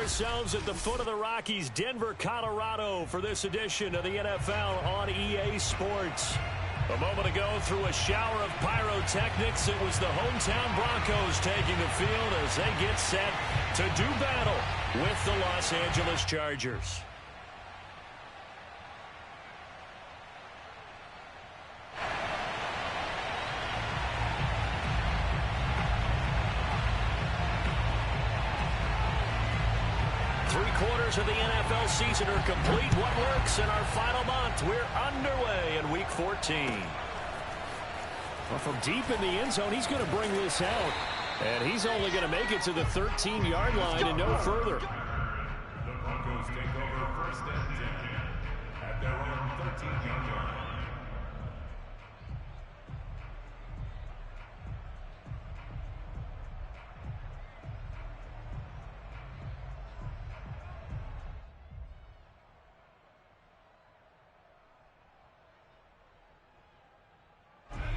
ourselves at the foot of the Rockies, Denver, Colorado, for this edition of the NFL on EA Sports. A moment ago, through a shower of pyrotechnics, it was the hometown Broncos taking the field as they get set to do battle with the Los Angeles Chargers. Three-quarters of the NFL season are complete. What works in our final month? We're underway in Week 14. Well, from deep in the end zone, he's going to bring this out. And he's only going to make it to the 13-yard line and no further. The Broncos take over first and 10 at their own 13-yard line.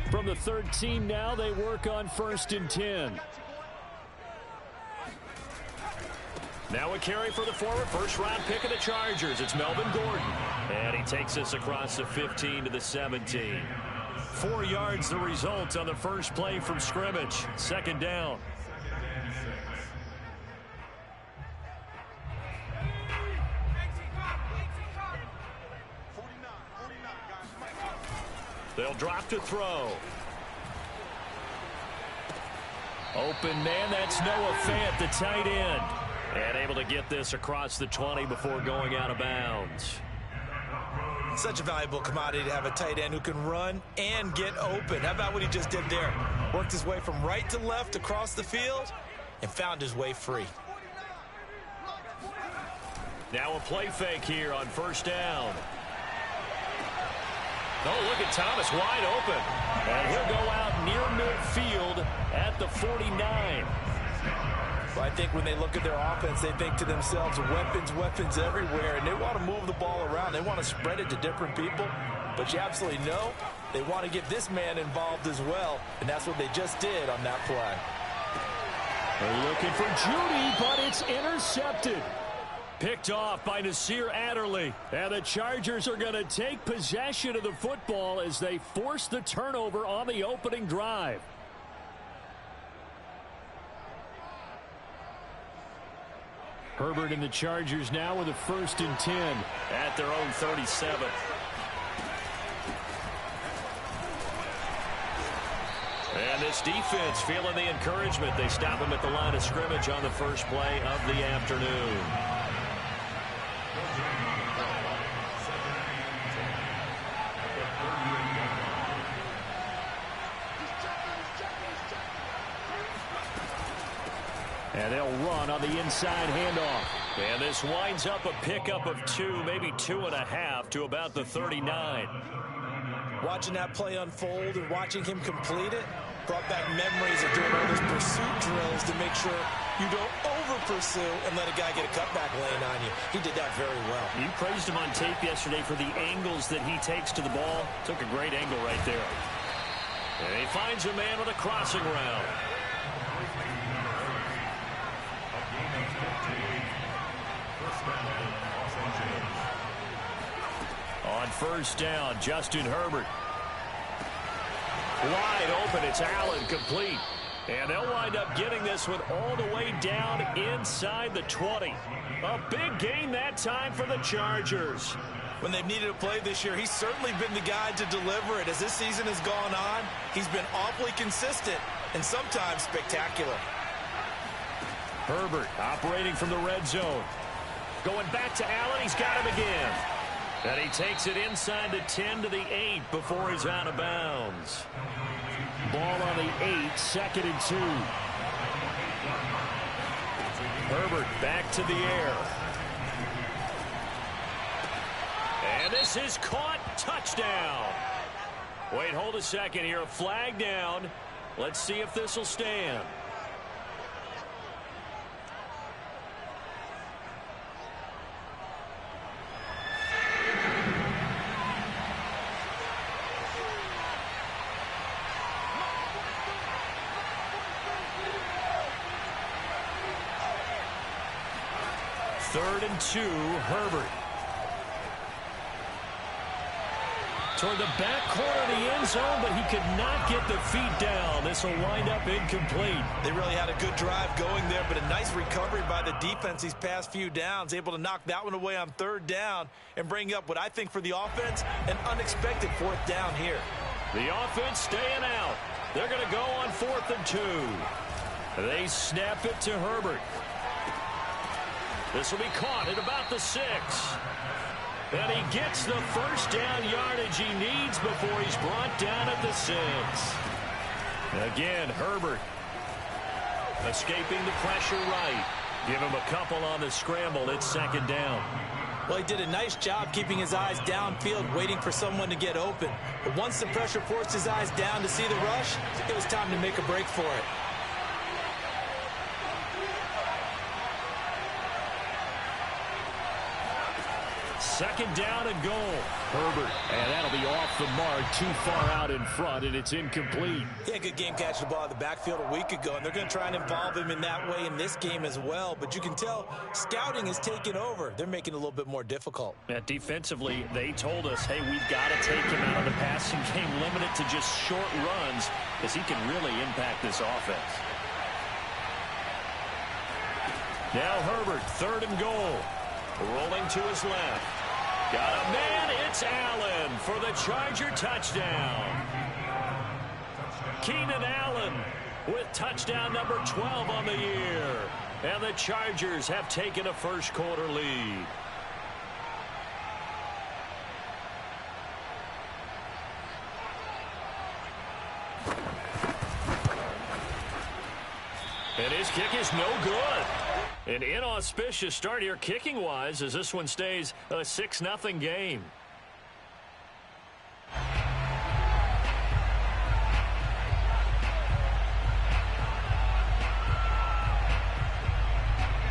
From the 13 now, they work on first and 10. Now a carry for the forward first-round pick of the Chargers. It's Melvin Gordon. And he takes us across the 15 to the 17. 4 yards the result on the first play from scrimmage. Second down. They'll drop to throw. Open man, that's Noah Fant, the tight end. And able to get this across the 20 before going out of bounds. Such a valuable commodity to have a tight end who can run and get open. How about what he just did there? Worked his way from right to left across the field and found his way free. Now a play fake here on first down. Oh, look at Thomas wide open. And he'll go out near midfield at the 49. Well, I think when they look at their offense, they think to themselves, weapons everywhere, and they want to move the ball around. They want to spread it to different people, but you absolutely know they want to get this man involved as well, and that's what they just did on that play. They're looking for Judy, but it's intercepted. Picked off by Nasir Adderley. And the Chargers are going to take possession of the football as they force the turnover on the opening drive. Herbert and the Chargers now with a first and 10 at their own 37. And this defense feeling the encouragement. They stop him at the line of scrimmage on the first play of the afternoon. And they'll run on the inside handoff. And this winds up a pickup of 2, maybe 2.5 to about the 39. Watching that play unfold and watching him complete it brought back memories of doing all those pursuit drills to make sure you don't over-pursue and let a guy get a cutback lane on you. He did that very well. You praised him on tape yesterday for the angles that he takes to the ball. Took a great angle right there. And he finds a man with a crossing route. On first down, Justin Herbert. Wide open, it's Allen, complete. And they'll wind up getting this one all the way down inside the 20. A big gain that time for the Chargers. When they've needed a play this year, he's certainly been the guy to deliver it. As this season has gone on, he's been awfully consistent and sometimes spectacular. Herbert operating from the red zone. Going back to Allen, he's got him again. And he takes it inside the 10 to the 8 before he's out of bounds. Ball on the 8, second and 2. Herbert back to the air. And this is caught. Touchdown. Wait, hold a second here. A flag down. Let's see if this will stand. 3rd and 2, Herbert. Toward the back corner of the end zone, but he could not get the feet down. This will wind up incomplete. They really had a good drive going there, but a nice recovery by the defense these past few downs, able to knock that one away on 3rd down and bring up what I think for the offense, an unexpected 4th down here. The offense staying out. They're going to go on 4th and 2. They snap it to Herbert. This will be caught at about the 6. And he gets the first down yardage he needs before he's brought down at the 6. Again, Herbert escaping the pressure right. Give him a couple on the scramble. It's 2nd down. Well, he did a nice job keeping his eyes downfield, waiting for someone to get open. But once the pressure forced his eyes down to see the rush, it was time to make a break for it. Second down and goal. Herbert, and that'll be off the mark, too far out in front, and it's incomplete. He had a good game catching the ball in the backfield a week ago, and they're going to try and involve him in that way in this game as well. But you can tell scouting is taking over. They're making it a little bit more difficult. Defensively, they told us, hey, we've got to take him out of the passing game, limit it to just short runs, because he can really impact this offense. Now Herbert, 3rd and goal. Rolling to his left. Got a man, it's Allen for the Charger touchdown. Keenan Allen with touchdown number 12 on the year. And the Chargers have taken a first quarter lead. And his kick is no good. An inauspicious start here kicking-wise as this one stays a 6-0 game.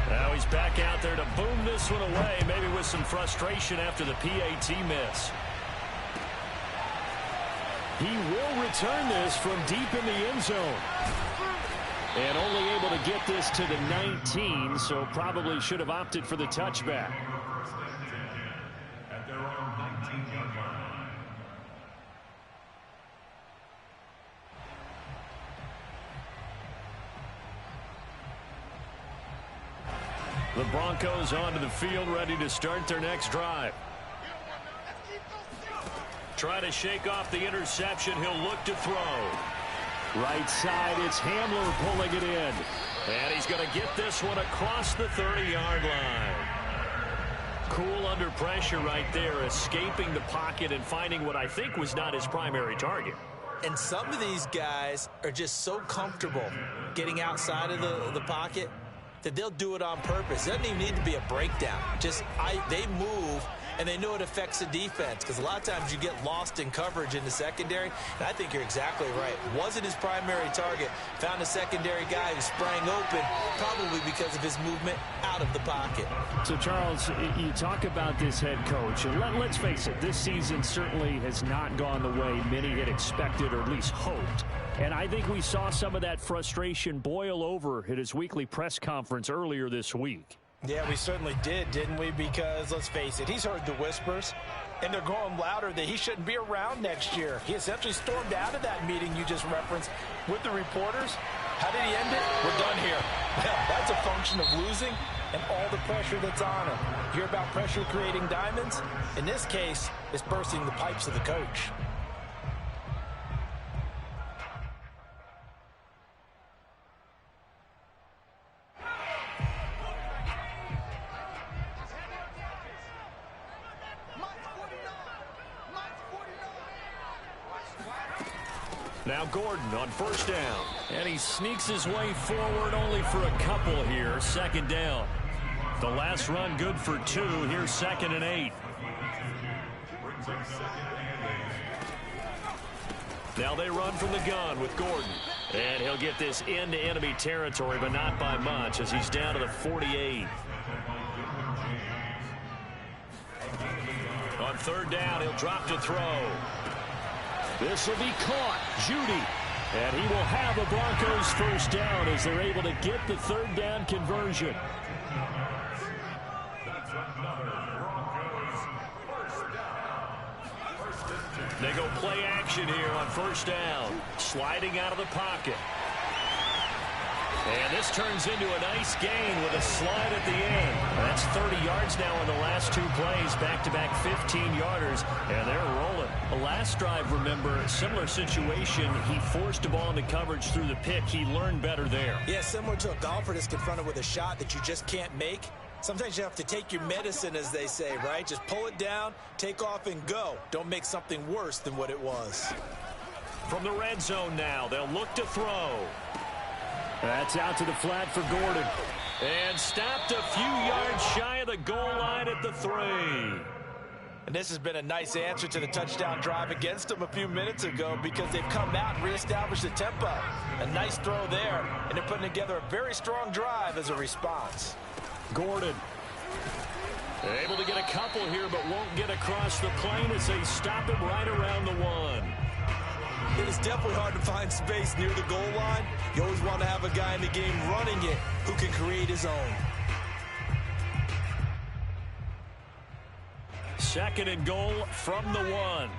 Now he's back out there to boom this one away, maybe with some frustration after the PAT miss. He will return this from deep in the end zone. And only able to get this to the 19, so probably should have opted for the touchback. At their own 19-yard line. The Broncos onto the field, ready to start their next drive. Try to shake off the interception. He'll look to throw. Right side, it's Hamler pulling it in. And he's going to get this one across the 30-yard line. Cool under pressure right there, escaping the pocket and finding what I think was not his primary target. And some of these guys are just so comfortable getting outside of the pocket that they'll do it on purpose. It doesn't even need to be a breakdown. They move, and they know it affects the defense, because a lot of times you get lost in coverage in the secondary, and I think you're exactly right. Wasn't his primary target. Found a secondary guy who sprang open, probably because of his movement out of the pocket. So, Charles, you talk about this head coach, and let's face it, this season certainly has not gone the way many had expected or at least hoped. And I think we saw some of that frustration boil over at his weekly press conference earlier this week. Yeah, we certainly did, didn't we? Because, let's face it, he's heard the whispers, and they're growing louder that he shouldn't be around next year. He essentially stormed out of that meeting you just referenced with the reporters. How did he end it? We're done here. Well, that's a function of losing and all the pressure that's on him. You hear about pressure creating diamonds? In this case, it's bursting the pipes of the coach. Now Gordon on first down. And he sneaks his way forward only for a couple here. 2nd down. The last run good for 2. Here's 2nd and 8. Now they run from the gun with Gordon. And he'll get this into enemy territory, but not by much as he's down to the 48. On 3rd down, he'll drop to throw. This will be caught. Judy. And he will have the Broncos first down as they're able to get the 3rd down conversion. That's another Broncos first down. First and 10. They go play action here on first down. Sliding out of the pocket. And this turns into a nice gain with a slide at the end. That's 30 yards now in the last two plays. Back-to-back 15-yarders, and they're rolling. The last drive, remember, similar situation. He forced a ball into coverage through the pick. He learned better there. Yeah, similar to a golfer that's confronted with a shot that you just can't make. Sometimes you have to take your medicine, as they say, right? Just pull it down, take off, and go. Don't make something worse than what it was. From the red zone now, they'll look to throw. That's out to the flat for Gordon. And stopped a few yards shy of the goal line at the 3. And this has been a nice answer to the touchdown drive against them a few minutes ago because they've come out and reestablished the tempo. A nice throw there, and they're putting together a very strong drive as a response. Gordon. Able to get a couple here, but won't get across the plane as they stop him right around the 1. It is definitely hard to find space near the goal line. You always want to have a guy in the game running it who can create his own. Second and goal from the 1.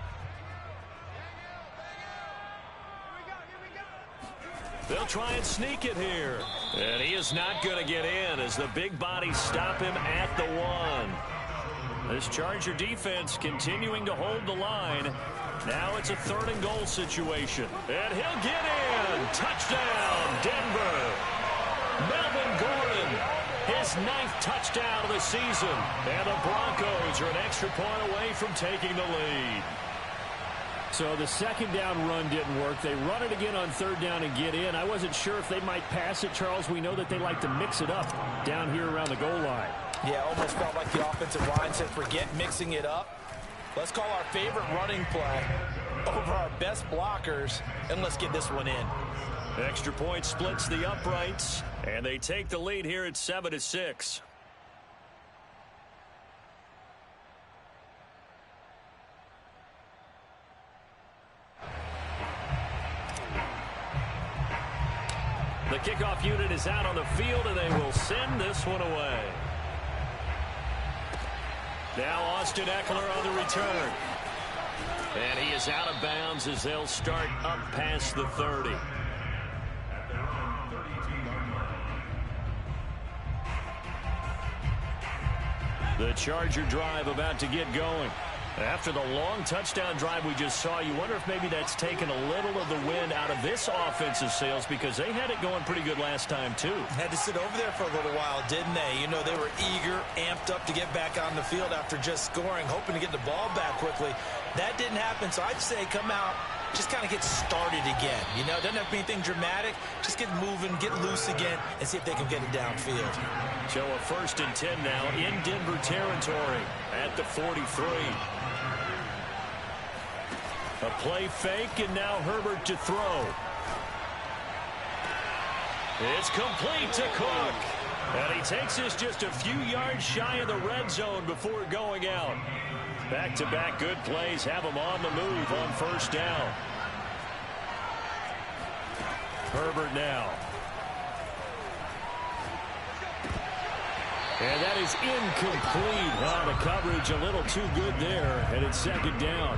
They'll try and sneak it here. And he is not going to get in as the big bodies stop him at the 1. This Charger defense continuing to hold the line. Now it's a third and goal situation. And he'll get in. Touchdown, Denver. Melvin Gordon, his 9th touchdown of the season. And the Broncos are an extra point away from taking the lead. So the second down run didn't work. They run it again on third down and get in. I wasn't sure if they might pass it, Charles. We know that they like to mix it up down here around the goal line. Yeah, almost felt like the offensive line said, forget mixing it up. Let's call our favorite running play over our best blockers, and let's get this one in. Extra point splits the uprights, and they take the lead here at 7-6. The kickoff unit is out on the field, and they will send this one away. Now Austin Eckler on the return. And he is out of bounds as they'll start up past the 30. At their own 32-yard line. The Charger drive about to get going. After the long touchdown drive we just saw, you wonder if maybe that's taken a little of the wind out of this offensive sails because they had it going pretty good last time, too. Had to sit over there for a little while, didn't they? You know, they were eager, amped up to get back on the field after just scoring, hoping to get the ball back quickly. That didn't happen, so I'd say come out, just kind of get started again. You know, doesn't have to be anything dramatic. Just get moving, get loose again, and see if they can get it downfield. So a 1st and 10 now in Denver territory at the 43. A play fake, and now Herbert to throw. It's complete to Cook. And he takes this just a few yards shy of the red zone before going out. Back-to-back good plays have him on the move on first down. Herbert now. And that is incomplete. Oh, the coverage a little too good there, and it's second down.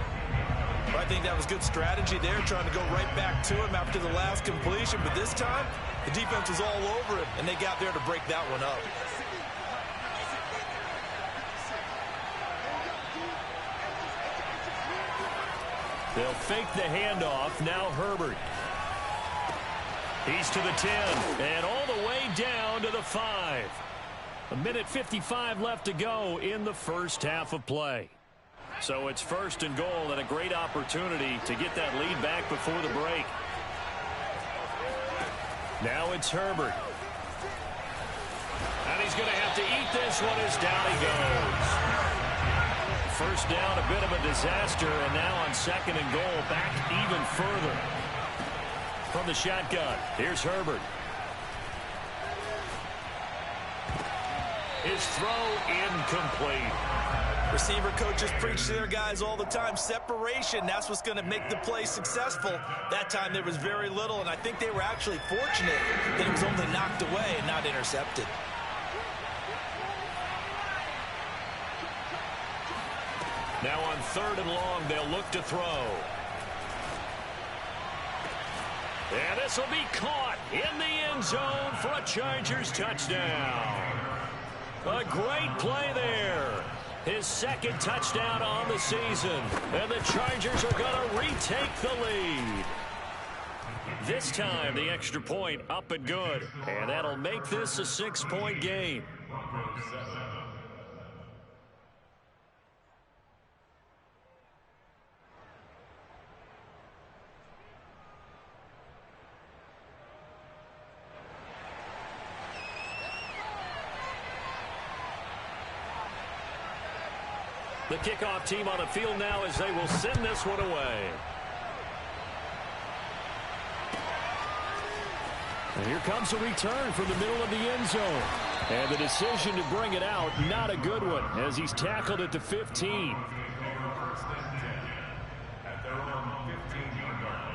I think that was good strategy there, trying to go right back to him after the last completion. But this time, the defense was all over him, and they got there to break that one up. They'll fake the handoff. Now Herbert. He's to the 10, and all the way down to the 5. 1:55 left to go in the first half of play. So it's 1st and goal, and a great opportunity to get that lead back before the break. Now it's Herbert. And he's going to have to eat this one as down he goes. First down, a bit of a disaster, and now on 2nd and goal, back even further. From the shotgun, here's Herbert. His throw incomplete. Receiver coaches preach to their guys all the time. Separation, that's what's going to make the play successful. That time there was very little, and I think they were actually fortunate that it was only knocked away and not intercepted. Now on 3rd and long, they'll look to throw. And this will be caught in the end zone for a Chargers touchdown. A great play there. His 2nd touchdown on the season. And the Chargers are going to retake the lead. This time, the extra point up and good. And that'll make this a 6-point game. The kickoff team on the field now as they will send this one away. And here comes a return from the middle of the end zone. And the decision to bring it out, not a good one, as he's tackled at the 15. At their own 15-yard line.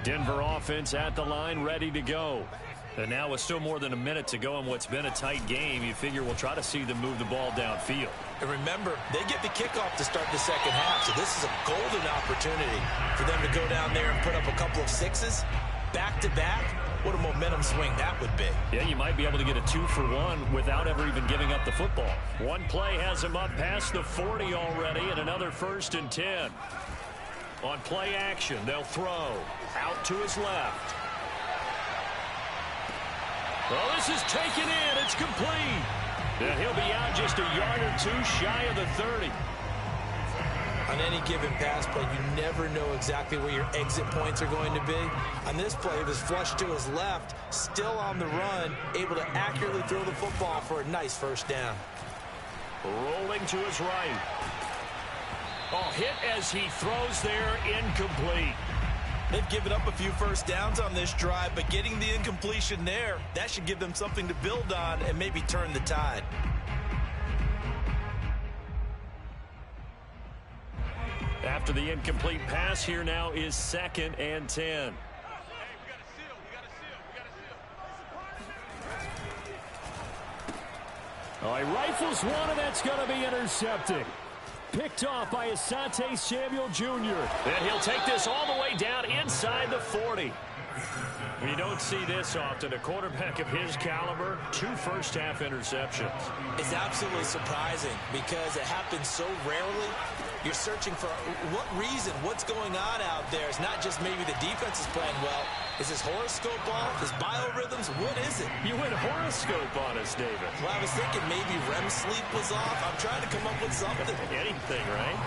Denver offense at the line, ready to go. And now with still more than a minute to go in what's been a tight game, you figure we'll try to see them move the ball downfield. And remember, they get the kickoff to start the second half, so this is a golden opportunity for them to go down there and put up a couple of 6s back-to-back. What a momentum swing that would be. Yeah, you might be able to get a 2-for-1 without ever even giving up the football. One play has them up past the 40 already, and another 1st and 10. On play action, they'll throw out to his left. Well, this is taken in. It's complete. And he'll be out just a yard or 2 shy of the 30. On any given pass play, you never know exactly where your exit points are going to be. On this play, it was flushed to his left, still on the run, able to accurately throw the football for a nice 1st down. Rolling to his right. Oh, hit as he throws there, incomplete. They've given up a few 1st downs on this drive, but getting the incompletion there, that should give them something to build on and maybe turn the tide. After the incomplete pass, here now is 2nd and 10. Oh, he rifles one, and that's going to be intercepted. Picked off by Asante Samuel Jr. And he'll take this all the way down inside the 40. We don't see this often. A quarterback of his caliber, 2 first-half interceptions. It's absolutely surprising because it happens so rarely. You're searching for what reason, what's going on out there. It's not just maybe the defense is playing well. Is his horoscope off? His biorhythms? What is it? You went horoscope on us, David. Well, I was thinking maybe REM sleep was off. I'm trying to come up with something. Anything, right?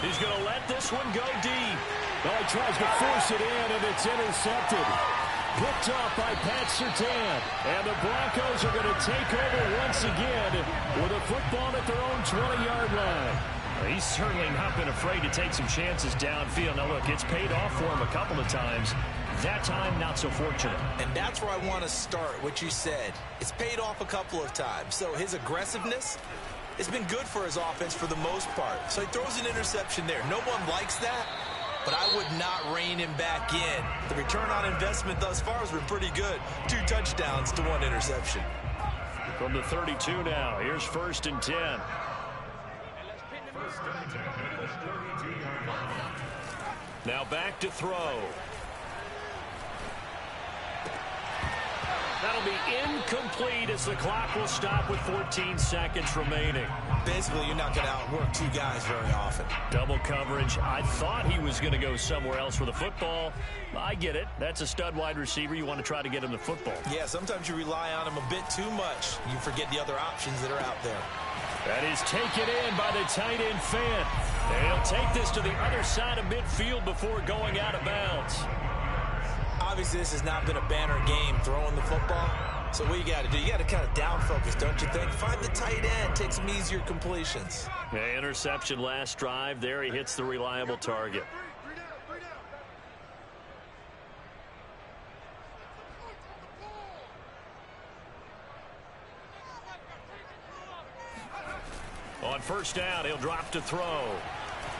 He's going to let this one go deep. Well, he tries to force it in, and it's intercepted. Picked off by Pat Surtain. And the Broncos are going to take over once again with a football at their own 20-yard line. He's certainly not been afraid to take some chances downfield. Now, look, it's paid off for him a couple of times. That time, not so fortunate. And that's where I want to start, what you said. It's paid off a couple of times. So his aggressiveness has been good for his offense for the most part. So he throws an interception there. No one likes that, but I would not rein him back in. The return on investment thus far has been pretty good. 2 touchdowns to 1 interception. From the 32 now, here's 1st and 10. Now back to throw. That'll be incomplete as the clock will stop with 14 seconds remaining. Basically, you're not going to outwork 2 guys very often. Double coverage. I thought he was going to go somewhere else with the football. I get it. That's a stud wide receiver. You want to try to get him the football. Yeah, sometimes you rely on him a bit too much. You forget the other options that are out there. That is taken in by the tight end Fant. And he'll take this to the other side of midfield before going out of bounds. Obviously, this has not been a banner game throwing the football. So what you got to do, you got to kind of down focus, don't you think? Find the tight end, take some easier completions. Yeah, interception last drive. There he hits the reliable target. first down. He'll drop to throw.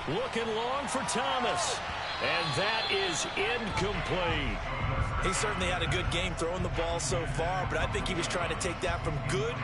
Looking long for Thomas. And that is incomplete. He certainly had a good game throwing the ball so far, but I think he was trying to take that from good.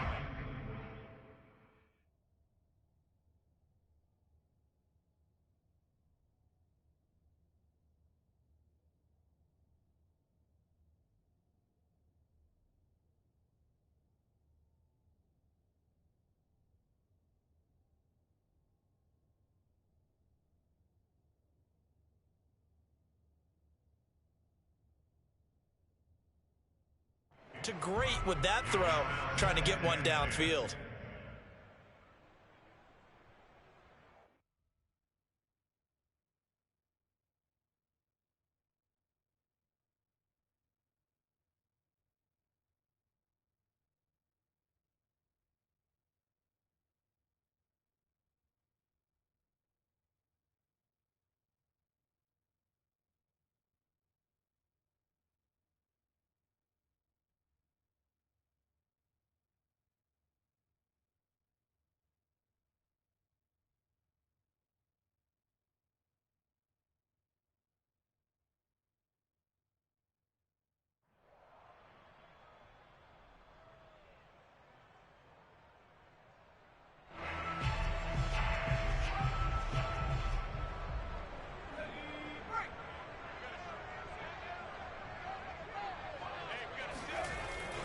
To great with that throw, trying to get one downfield.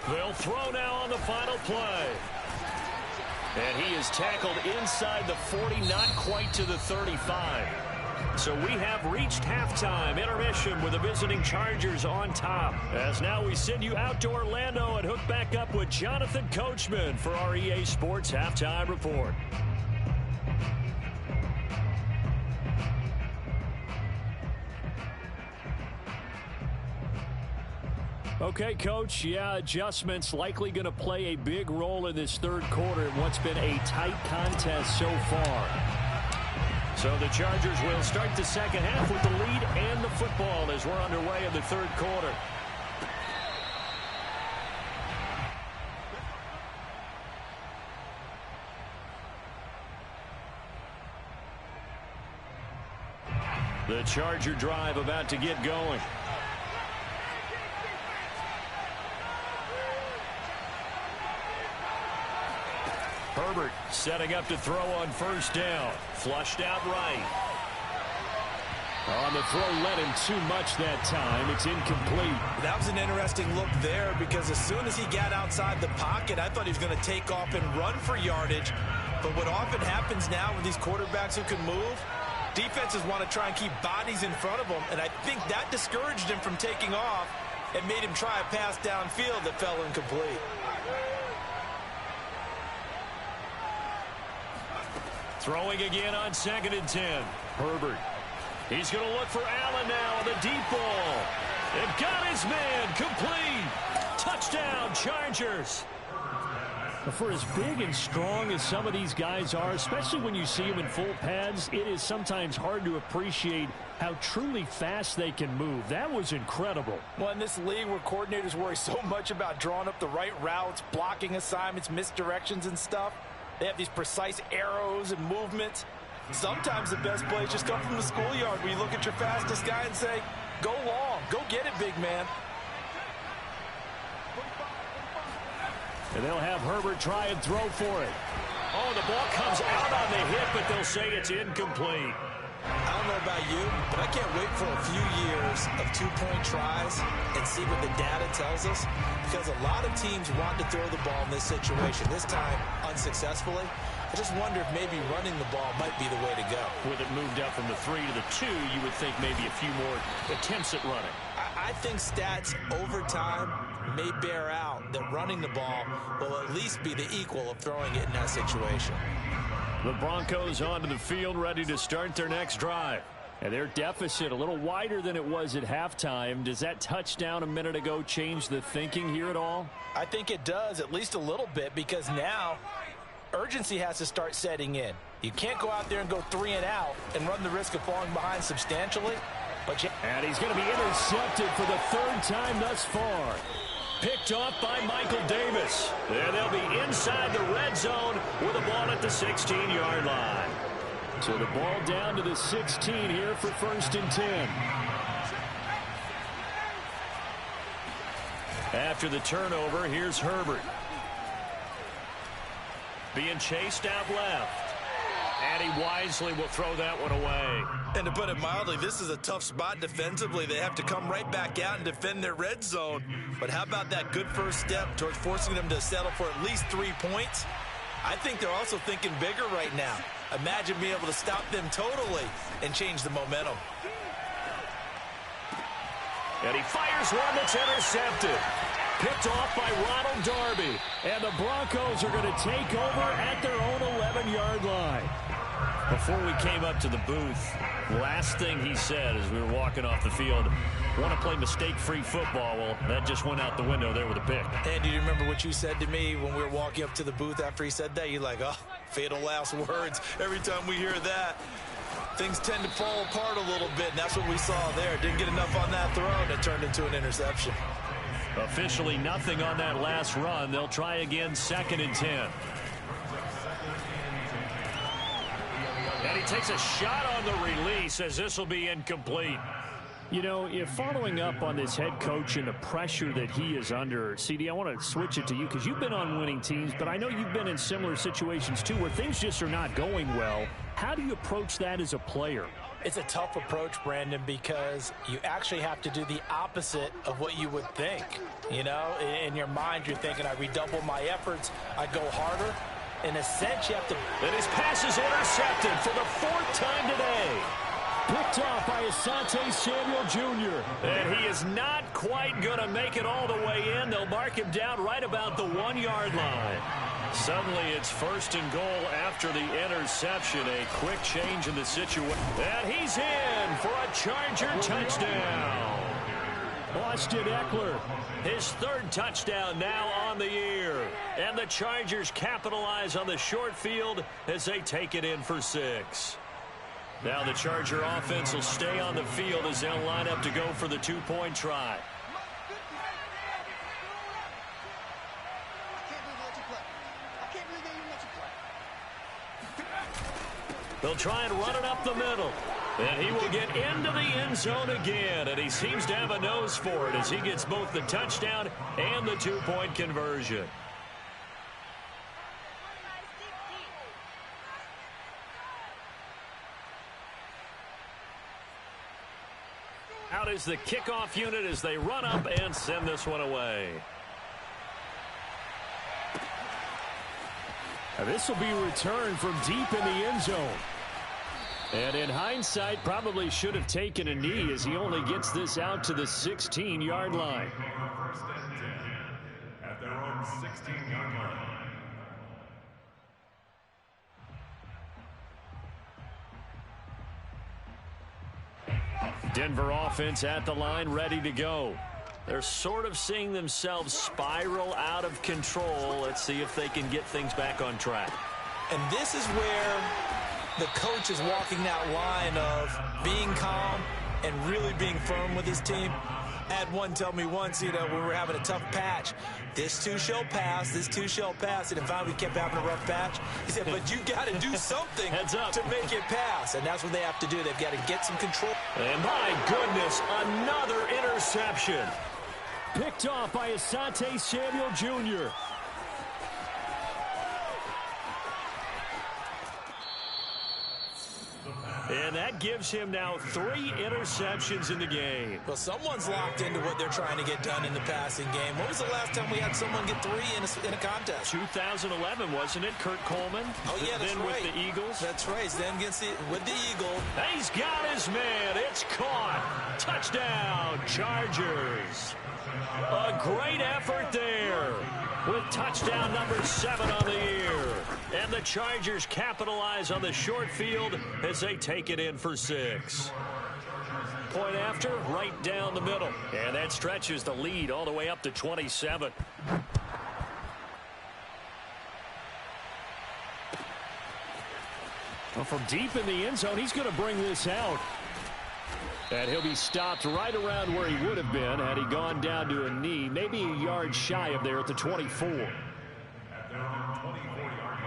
They'll throw now on the final play. And he is tackled inside the 40, not quite to the 35. So we have reached halftime intermission with the visiting Chargers on top. As now we send you out to Orlando and hook back up with Jonathan Coachman for our EA Sports Halftime Report. Okay, Coach, yeah, adjustments likely going to play a big role in this third quarter in what's been a tight contest so far. So the Chargers will start the second half with the lead and the football as we're underway in the third quarter. The Charger drive about to get going. Herbert setting up to throw on first down. Flushed out right. On the throw, led him too much that time. It's incomplete. That was an interesting look there because as soon as he got outside the pocket, I thought he was going to take off and run for yardage. But what often happens now with these quarterbacks who can move, defenses want to try and keep bodies in front of them, and I think that discouraged him from taking off and made him try a pass downfield that fell incomplete. Throwing again on 2nd and 10. Herbert. He's going to look for Allen now on the deep ball. And got his man complete. Touchdown, Chargers. For as big and strong as some of these guys are, especially when you see them in full pads, it is sometimes hard to appreciate how truly fast they can move. That was incredible. Well, in this league where coordinators worry so much about drawing up the right routes, blocking assignments, misdirections and stuff, they have these precise arrows and movements. Sometimes the best plays just come from the schoolyard where you look at your fastest guy and say, go long, go get it, big man. And they'll have Herbert try and throw for it. Oh, the ball comes out on the hit, but they'll say it's incomplete. I don't know about you, but I can't wait for a few years of two-point tries and see what the data tells us, because a lot of teams want to throw the ball in this situation, this time unsuccessfully. I just wonder if maybe running the ball might be the way to go. With it moved up from the 3 to the 2, you would think maybe a few more attempts at running. I think stats over time may bear out that running the ball will at least be the equal of throwing it in that situation. The Broncos onto the field, ready to start their next drive. And their deficit a little wider than it was at halftime. Does that touchdown a minute ago change the thinking here at all? I think it does, at least a little bit, because now urgency has to start setting in. You can't go out there and go 3 and out and run the risk of falling behind substantially. And he's going to be intercepted for the 3rd time thus far. picked off by Michael Davis. And they'll be inside the red zone with the ball at the 16-yard line. So the ball down to the 16 here for 1st and 10. After the turnover, here's Herbert. Being chased out left. And he wisely will throw that one away. And to put it mildly, this is a tough spot defensively. They have to come right back out and defend their red zone. But how about that good first step towards forcing them to settle for at least 3 points? I think they're also thinking bigger right now. Imagine being able to stop them totally and change the momentum. And he fires one that's intercepted. Picked off by Ronald Darby. And the Broncos are going to take over at their own 11-yard line. Before we came up to the booth, last thing he said as we were walking off the field, want to play mistake-free football. Well, that just went out the window there with a pick. And do you remember what you said to me when we were walking up to the booth after he said that? You're like, oh, fatal last words. Every time we hear that, things tend to fall apart a little bit, and that's what we saw there. Didn't get enough on that throw, and it turned into an interception. Officially nothing on that last run. They'll try again, 2nd and 10. And he takes a shot on the release as this will be incomplete. You know, if following up on this head coach and the pressure that he is under, CD, I want to switch it to you because you've been on winning teams, but I know you've been in similar situations too where things just are not going well. How do you approach that as a player? It's a tough approach, Brandon, because you actually have to do the opposite of what you would think. You know, in your mind, you're thinking, I redouble my efforts, I go harder. In a sense, you have to... And his pass is intercepted for the 4th time today. Picked off by Asante Samuel Jr. And he is not quite going to make it all the way in. They'll mark him down right about the 1-yard line. Suddenly it's 1st and goal after the interception. A quick change in the situation. And he's in for a Charger touchdown. Austin Eckler. His 3rd touchdown now on the year. And the Chargers capitalize on the short field as they take it in for 6. Now the Charger offense will stay on the field as they'll line up to go for the 2-point try. They'll try and run it up the middle. And he will get into the end zone again. And he seems to have a nose for it as he gets both the touchdown and the 2-point conversion. Out is the kickoff unit as they run up and send this one away. Now this will be returned from deep in the end zone. And in hindsight, probably should have taken a knee as he only gets this out to the 16-yard line. 1st and 10 at their own 16-yard line. Denver offense at the line, ready to go. They're sort of seeing themselves spiral out of control. Let's see if they can get things back on track. And this is where the coach is walking that line of being calm and really being firm with his team. I had one tell me once, you know, when we were having a tough patch, this too shall pass, this too shall pass. And then finally we kept having a rough patch. He said, but you got to do something to make it pass. And that's what they have to do. They've got to get some control. And my goodness, another interception. Picked off by Asante Samuel Jr. And that gives him now 3 interceptions in the game. Well, someone's locked into what they're trying to get done in the passing game. When was the last time we had someone get 3 in a contest? 2011, wasn't it? Kurt Coleman. Oh, yeah, that's then right. With the Eagles. That's right. Then with the Eagle. He's got his man. It's caught. Touchdown, Chargers. A great effort there with touchdown number 7 on the year. And the Chargers capitalize on the short field as they take it in for 6. Point after, right down the middle. And that stretches the lead all the way up to 27. Well, from deep in the end zone, he's going to bring this out. And he'll be stopped right around where he would have been had he gone down to a knee, maybe a yard shy of there at the 24. At their own 24-yard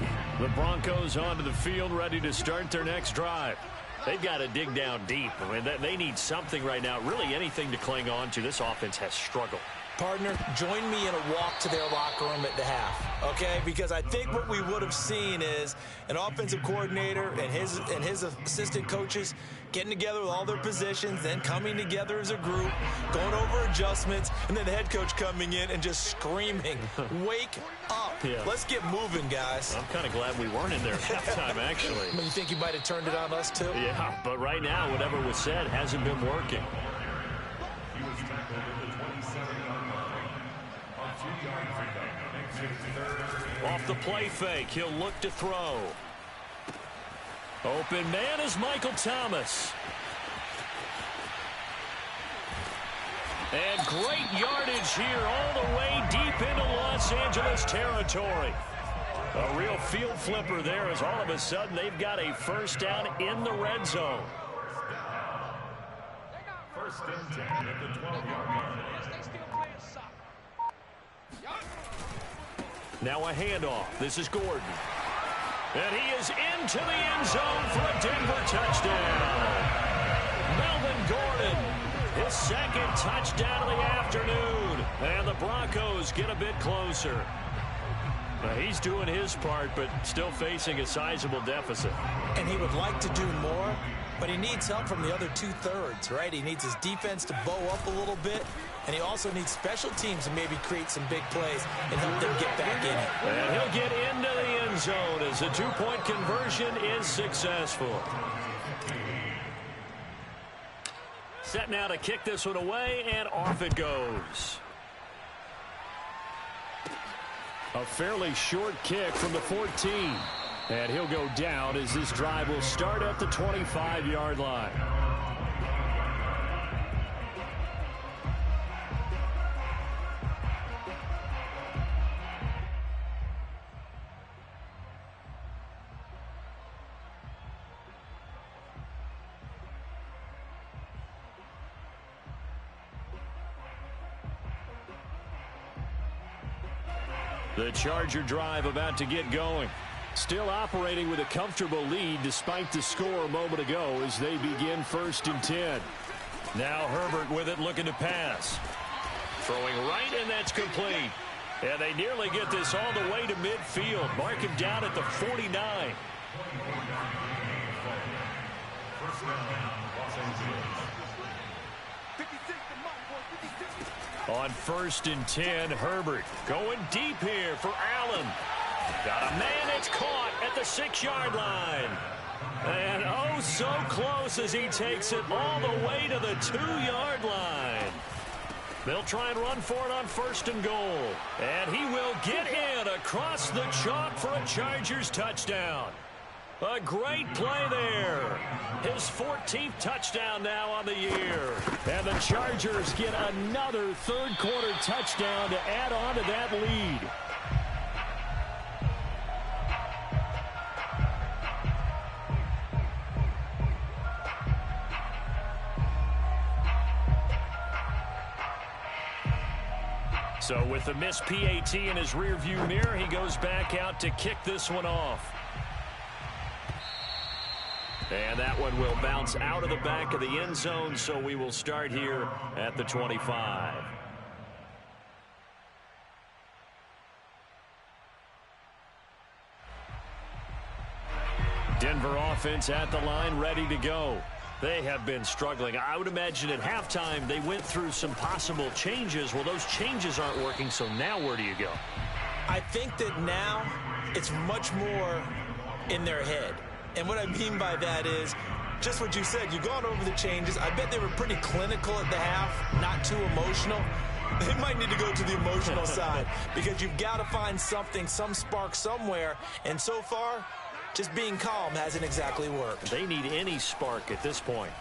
line. The Broncos onto the field, ready to start their next drive. They've got to dig down deep. I mean, they need something right now, really anything to cling on to. This offense has struggled. Partner, join me in a walk to their locker room at the half, okay? Because I think what we would have seen is an offensive coordinator and his assistant coaches getting together with all their positions, then coming together as a group, going over adjustments, and then the head coach coming in and just screaming, wake up. Yeah. Let's get moving, guys. I'm kind of glad we weren't in there at halftime, actually. You think you might have turned it on us, too? Yeah, but right now, whatever was said hasn't been working. He was tackled at the 27-yard line. On 2-yard pickup. Makes it 3rd. Off the play fake, he'll look to throw. Open man is Michael Thomas. And great yardage here all the way deep into Los Angeles territory. A real field flipper there as all of a sudden they've got a first down in the red zone. First and 10 at the 12-yard line. Now a handoff. This is Gordon. And he is into the end zone for a Denver touchdown. Melvin Gordon, his second touchdown of the afternoon. And the Broncos get a bit closer. He's doing his part, but still facing a sizable deficit. And he would like to do more, but he needs help from the other 2/3, right? He needs his defense to bow up a little bit, and he also needs special teams to maybe create some big plays and help them get back in it. And he'll get into the end zone as the two-point conversion is successful. Set now to kick this one away, and off it goes. A fairly short kick from the 14. And he'll go down as this drive will start at the 25-yard line. The Charger drive about to get going. Still operating with a comfortable lead despite the score a moment ago as they begin 1st and 10. Now Herbert with it looking to pass. Throwing right, and that's complete. And they nearly get this all the way to midfield. Mark him down at the 49. First down, Los Angeles. On 1st and 10, Herbert going deep here for Allen. Got a man, it's caught at the 6-yard line. And oh, so close as he takes it all the way to the 2-yard line. They'll try and run for it on 1st and goal. And he will get in across the chalk for a Chargers touchdown. A great play there. His 14th touchdown now on the year. And the Chargers get another third-quarter touchdown to add on to that lead. So with the missed PAT in his rearview mirror, he goes back out to kick this one off. And that one will bounce out of the back of the end zone, so we will start here at the 25. Denver offense at the line, ready to go. They have been struggling. I would imagine at halftime they went through some possible changes. Well, those changes aren't working, so now where do you go? I think that now it's much more in their head. And what I mean by that is just what you said. You've gone over the changes. I bet they were pretty clinical at the half, not too emotional. They might need to go to the emotional side because you've got to find something, some spark somewhere. And so far, just being calm hasn't exactly worked. They need any spark at this point.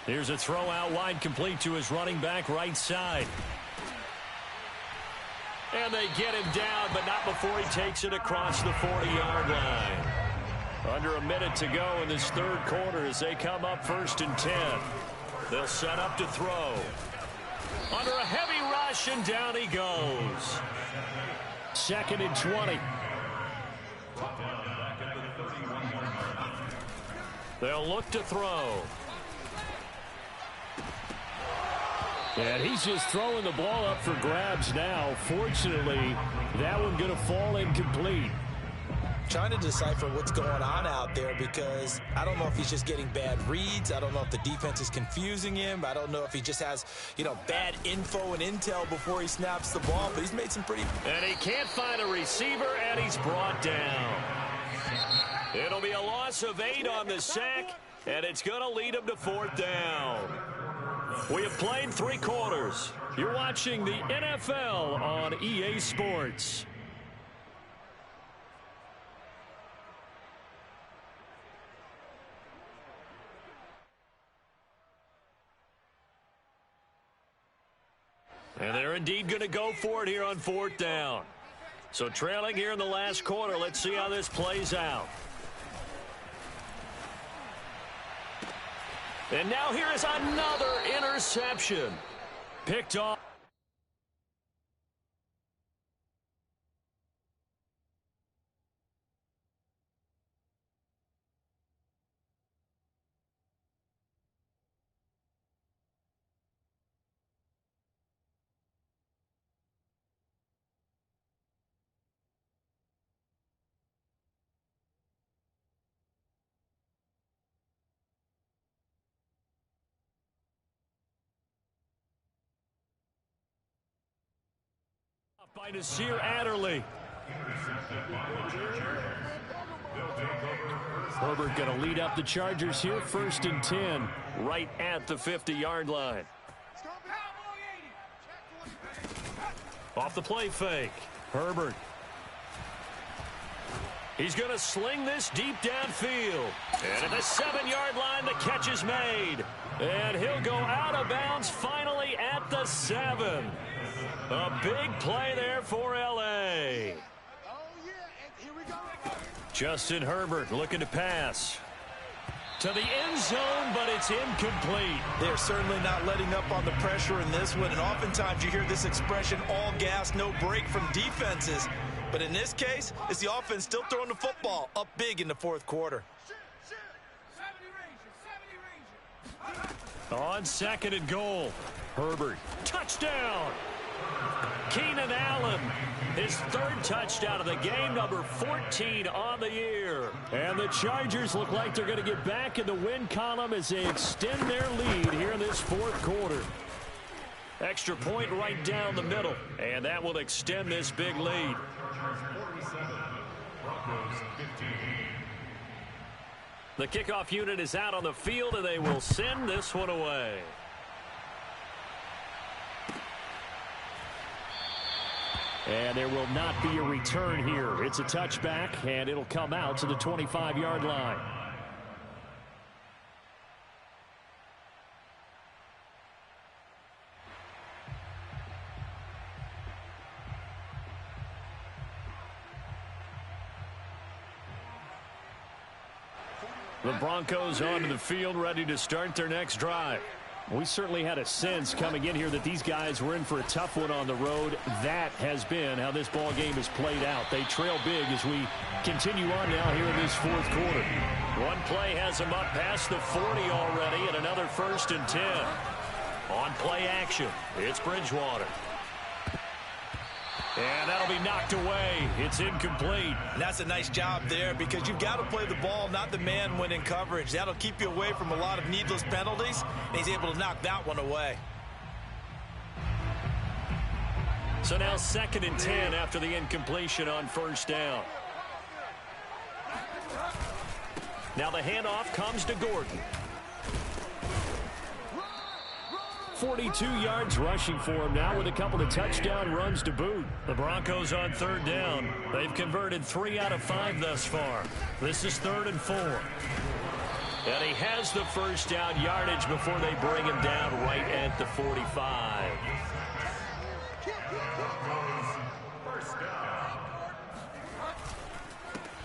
Here's a throw out wide, complete to his running back right side. And they get him down, but not before he takes it across the 40-yard line. Under a minute to go in this third quarter as they come up 1st and 10. They'll set up to throw. Under a heavy rush, and down he goes. 2nd and 20. They'll look to throw. And he's just throwing the ball up for grabs now. Fortunately, that one going to fall incomplete. Trying to decipher what's going on out there, because I don't know if he's just getting bad reads. I don't know if the defense is confusing him. I don't know if he just has, bad info and intel before he snaps the ball. But he's made some pretty... And he can't find a receiver, and he's brought down. It'll be a loss of 8 on the sack, and it's going to lead him to 4th down. We have played 3 quarters. You're watching the NFL on EA Sports. And they're indeed going to go for it here on 4th down. So trailing here in the last quarter. Let's see how this plays out. And now here is another interception. Picked off. By Nasir Adderley. Herbert going to lead up the Chargers here, 1st and 10, right at the 50-yard line. Off the play fake, Herbert. He's going to sling this deep downfield. And at the 7-yard line, the catch is made. And he'll go out of bounds finally at the 7. A big play there for L.A. Justin Herbert looking to pass to the end zone, but it's incomplete. They're certainly not letting up on the pressure in this one, and oftentimes you hear this expression, all gas, no break from defenses. But in this case, it's the offense still throwing the football up big in the 4th quarter. On 2nd and goal, Herbert, touchdown! Keenan Allen, his 3rd touchdown of the game, number 14 on the year. And the Chargers look like they're going to get back in the win column as they extend their lead here in this 4th quarter. Extra point right down the middle, and that will extend this big lead. The kickoff unit is out on the field, and they will send this one away. And there will not be a return here. It's a touchback, and it'll come out to the 25-yard line. The Broncos onto the field, ready to start their next drive. We certainly had a sense coming in here that these guys were in for a tough one on the road. That has been how this ball game has played out. They trail big as we continue on now here in this 4th quarter. One play has them up past the 40 already, and another 1st and 10. On play action, it's Bridgewater. And that'll be knocked away. It's incomplete. And that's a nice job there, because you've got to play the ball, not the man when in coverage. That'll keep you away from a lot of needless penalties, and he's able to knock that one away. So now 2nd and 10 after the incompletion on 1st down. Now the handoff comes to Gordon. 42 yards rushing for him now with a couple of touchdown runs to boot. The Broncos on 3rd down. They've converted 3 out of 5 thus far. This is 3rd and 4. And he has the 1st down yardage before they bring him down right at the 45.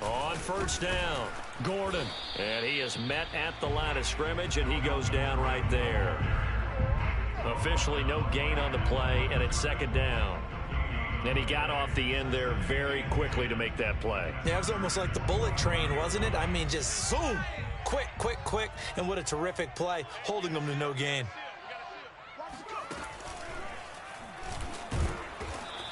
On 1st down. Gordon. And he is met at the line of scrimmage, and he goes down right there. Officially no gain on the play, and it's second down. And he got off the end there very quickly to make that play. Yeah, it was almost like the bullet train, wasn't it? I mean, just zoom. Quick, quick, quick. And what a terrific play, holding them to no gain.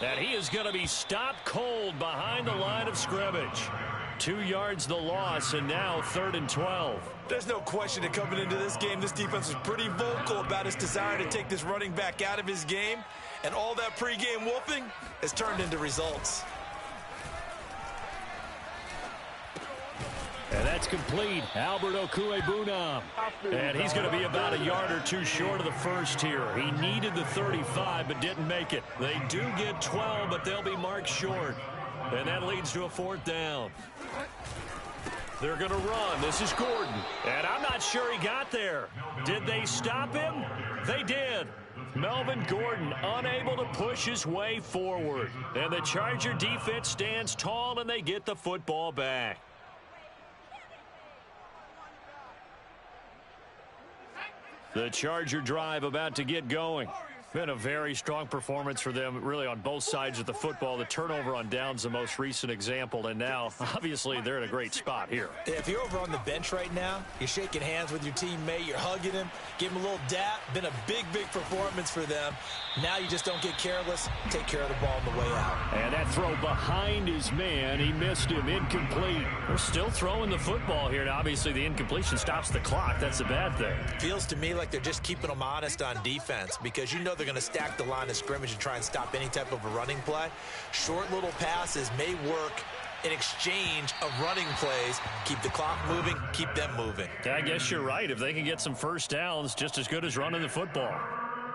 And he is going to be stopped cold behind the line of scrimmage. 2 yards the loss, and now 3rd and 12. There's no question that coming into this game, this defense was pretty vocal about its desire to take this running back out of his game. And all that pregame wolfing has turned into results. And that's complete. Albert Okwuegbunam. And he's going to be about a yard or two short of the first here. He needed the 35, but didn't make it. They do get 12, but they'll be marked short. And that leads to a 4th down. They're going to run. This is Gordon. And I'm not sure he got there. Did they stop him? They did. Melvin Gordon unable to push his way forward. And the Charger defense stands tall, and they get the football back. The Charger drive about to get going. Been a very strong performance for them, really, on both sides of the football. The turnover on downs, the most recent example, and now, obviously, they're in a great spot here. If you're over on the bench right now, you're shaking hands with your teammate, you're hugging him, give him a little dap. Been a big, big performance for them. Now you just don't get careless. Take care of the ball on the way out. And that throw behind his man, he missed him, incomplete. They're still throwing the football here, and obviously the incompletion stops the clock. That's a bad thing. Feels to me like they're just keeping them honest on defense, because you know they're going to stack the line of scrimmage and try and stop any type of a running play. Short little passes may work in exchange of running plays. Keep the clock moving, keep them moving. I guess you're right. If they can get some first downs, just as good as running the football.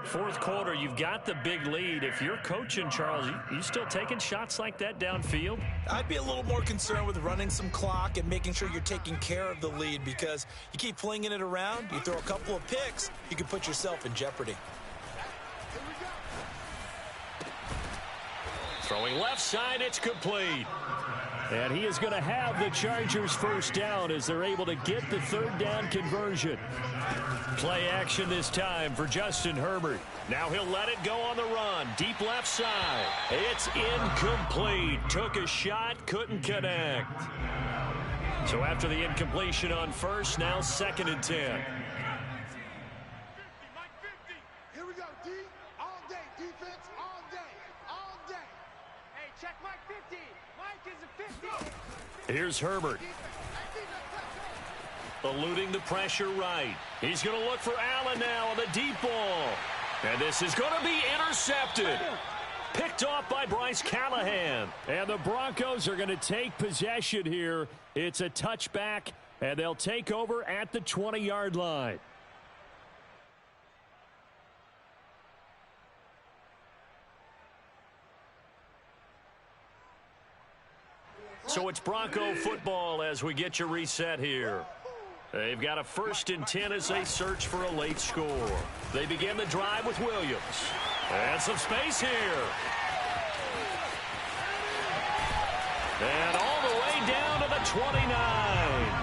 4th quarter, you've got the big lead. If you're coaching, Charles, you still taking shots like that downfield? I'd be a little more concerned with running some clock and making sure you're taking care of the lead, because you keep flinging it around, you throw a couple of picks, you can put yourself in jeopardy. Throwing left side, it's complete. And he is going to have the Chargers first down as they're able to get the 3rd down conversion. Play action this time for Justin Herbert. Now he'll let it go on the run. Deep left side. It's incomplete. Took a shot, couldn't connect. So after the incompletion on first, now 2nd and 10. Here we go, D. All day. Defense all day. All day. Hey, check Mike 50. Mike is a 50. Here's Herbert. Eluding the pressure right. He's going to look for Allen now on the deep ball. And this is going to be intercepted. Picked off by Bryce Callahan. And the Broncos are going to take possession here. It's a touchback, and they'll take over at the 20-yard line. So it's Bronco football as we get you reset here. They've got a 1st and 10 as they search for a late score. They begin the drive with Williams. And some space here. And all the way down to the 29.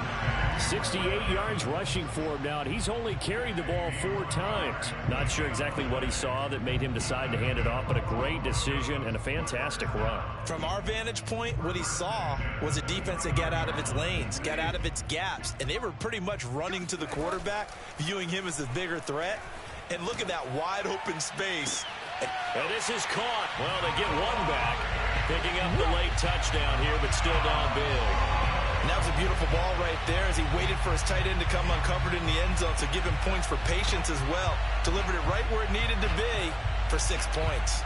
68 yards rushing for him now, and he's only carried the ball 4 times. Not sure exactly what he saw that made him decide to hand it off, but a great decision and a fantastic run. From our vantage point, what he saw was a defense that got out of its lanes, got out of its gaps, and they were pretty much running to the quarterback, viewing him as the bigger threat. And look at that wide open space. And this is caught. Well, they get one back, picking up the late touchdown here, but still down big. And that was a beautiful ball right there as he waited for his tight end to come uncovered in the end zone, so give him points for patience as well. Delivered it right where it needed to be for 6 points.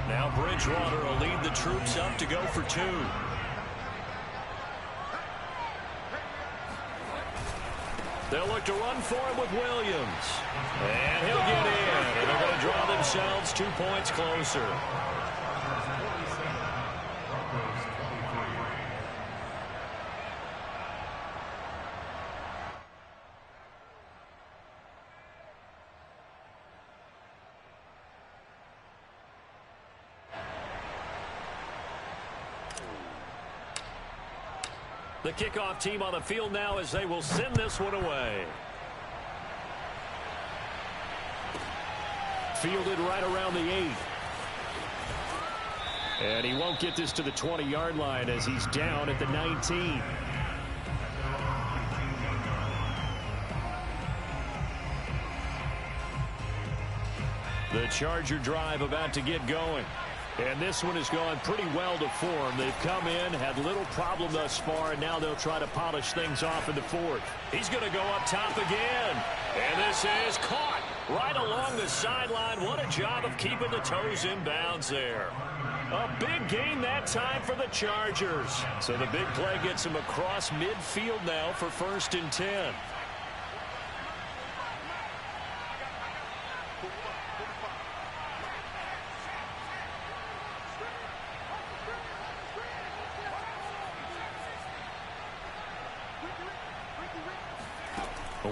Now Bridgewater will lead the troops up to go for 2. They'll look to run for him with Williams. And he'll get in. And they're going to draw themselves 2 points closer. The kickoff team on the field now as they will send this one away. Fielded right around the 8. And he won't get this to the 20-yard line as he's down at the 19. The Charger drive about to get going. And this one has gone pretty well to form. They've come in, had little problem thus far, and now they'll try to polish things off in the 4th. He's going to go up top again. And this is caught right along the sideline. What a job of keeping the toes in bounds there. A big gain that time for the Chargers. So the big play gets him across midfield now for 1st and 10.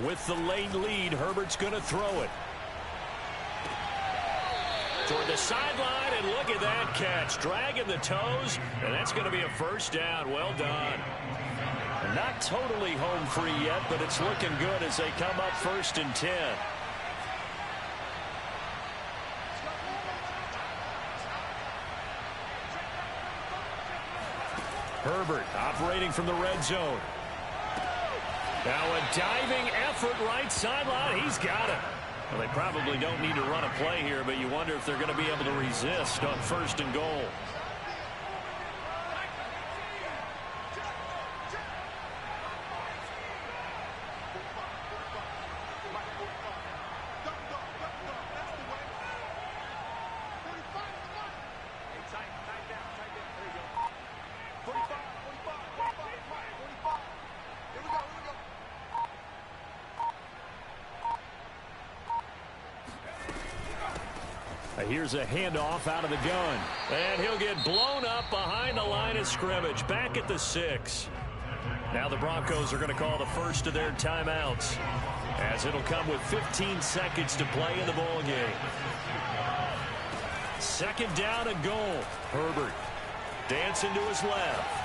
With the late lead, Herbert's going to throw it. Toward the sideline, and look at that catch. Dragging the toes, and that's going to be a 1st down. Well done. Not totally home free yet, but it's looking good as they come up 1st and 10. Herbert operating from the red zone. Now a diving effort right sideline. He's got it. Well, they probably don't need to run a play here, but you wonder if they're going to be able to resist on 1st and goal. Here's a handoff out of the gun. And he'll get blown up behind the line of scrimmage. Back at the 6. Now the Broncos are going to call the first of their timeouts, as it'll come with 15 seconds to play in the ball game. 2nd down and goal. Herbert dancing to his left.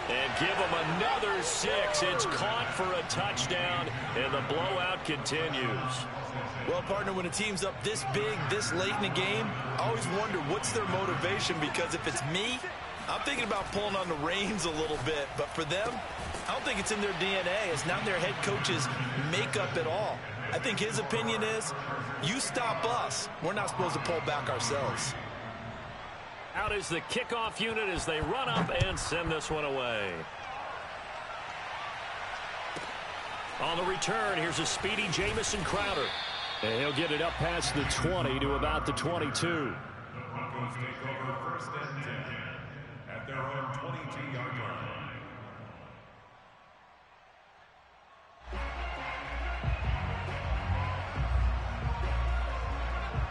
And give him another 6. It's caught for a touchdown, and the blowout continues. Well, partner, when a team's up this big, this late in the game, I always wonder what's their motivation, because if it's me, I'm thinking about pulling on the reins a little bit. But for them, I don't think it's in their DNA. It's not their head coach's makeup at all. I think his opinion is, you stop us, we're not supposed to pull back ourselves. Out is the kickoff unit as they run up and send this one away. On the return, here's a speedy Jamison Crowder. And he'll get it up past the 20 to about the 22. The Broncos take over 1st and 10 at their own 22-yard line.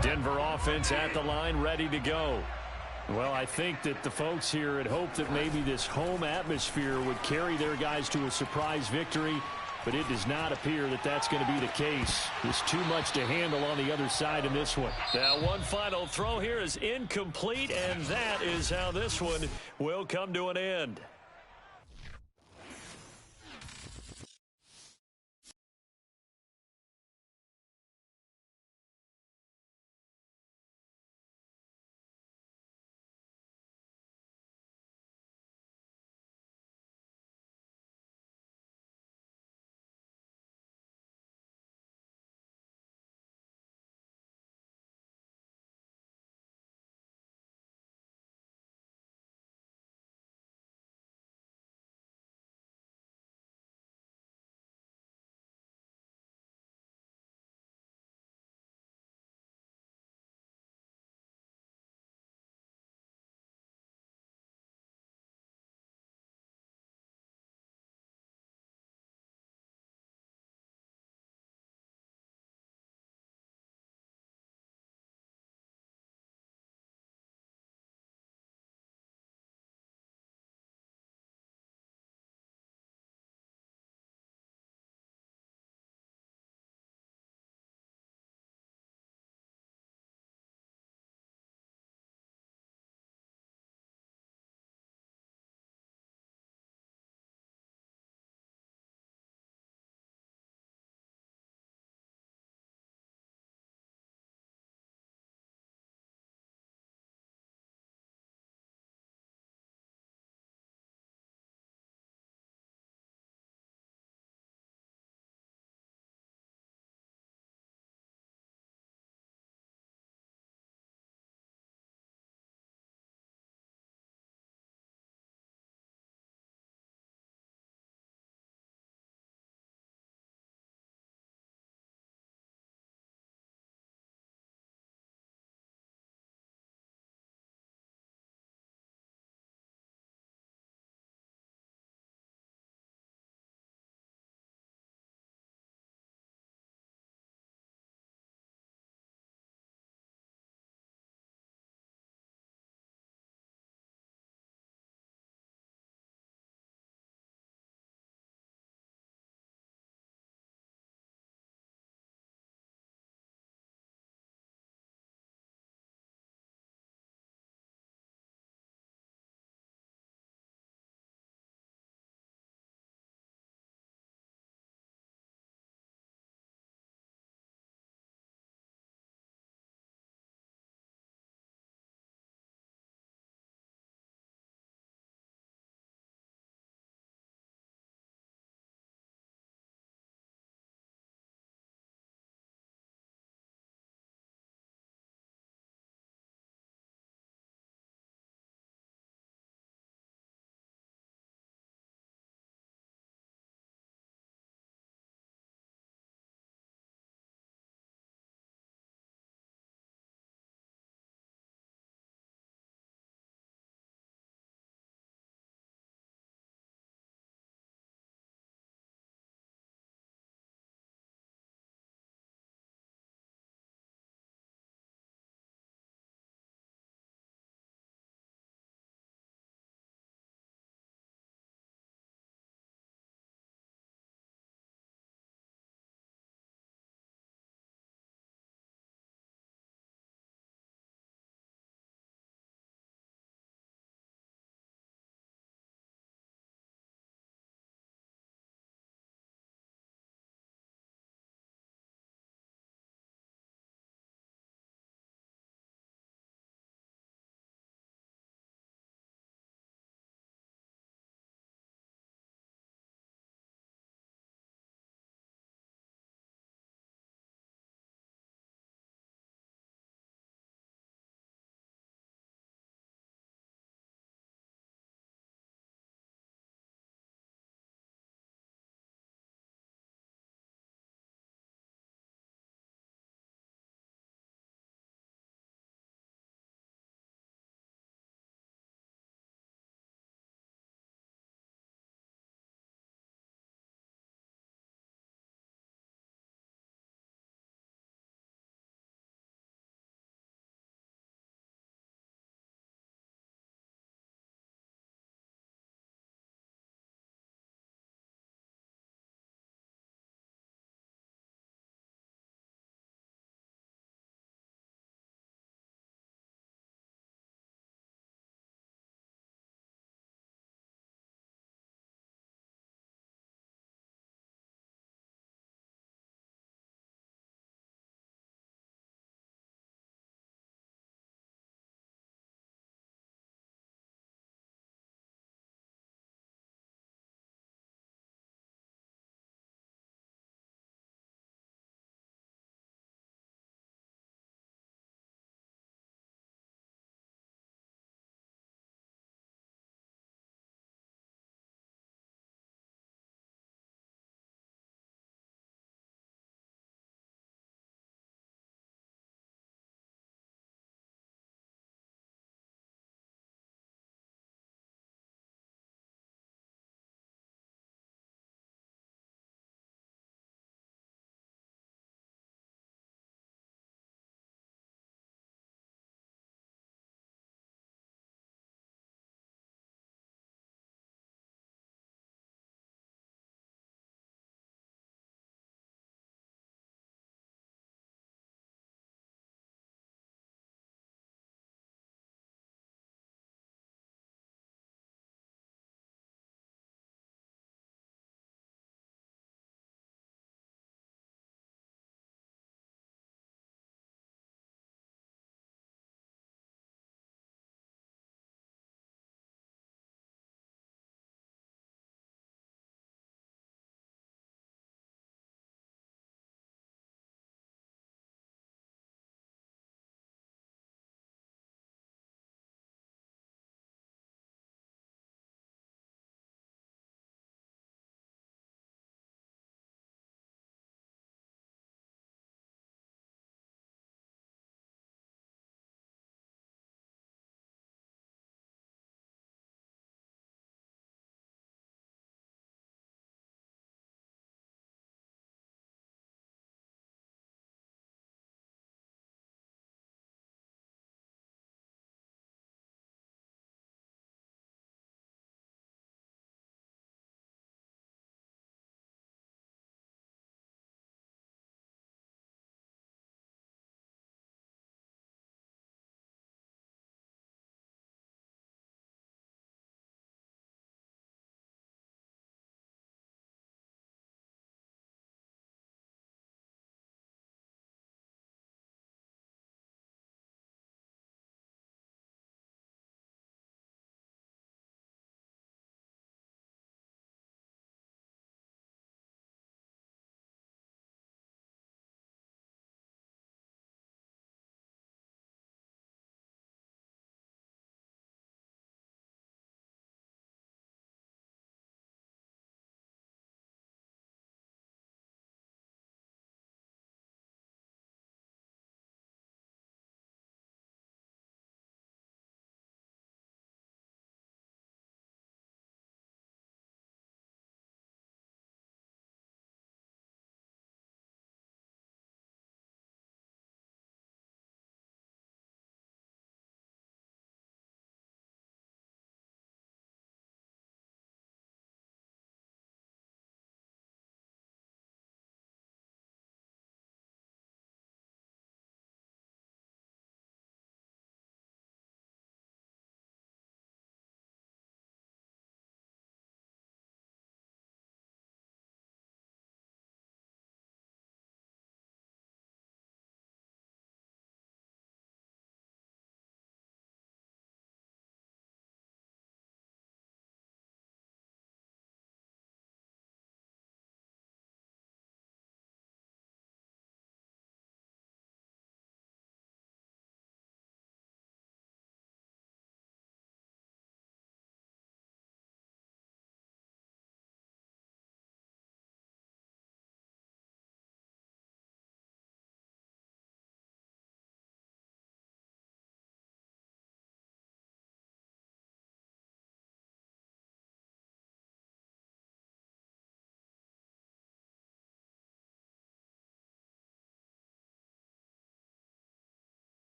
Denver offense at the line, ready to go. Well, I think that the folks here had hoped that maybe this home atmosphere would carry their guys to a surprise victory, but it does not appear that that's going to be the case. There's too much to handle on the other side in this one. Now, one final throw here is incomplete, and that is how this one will come to an end.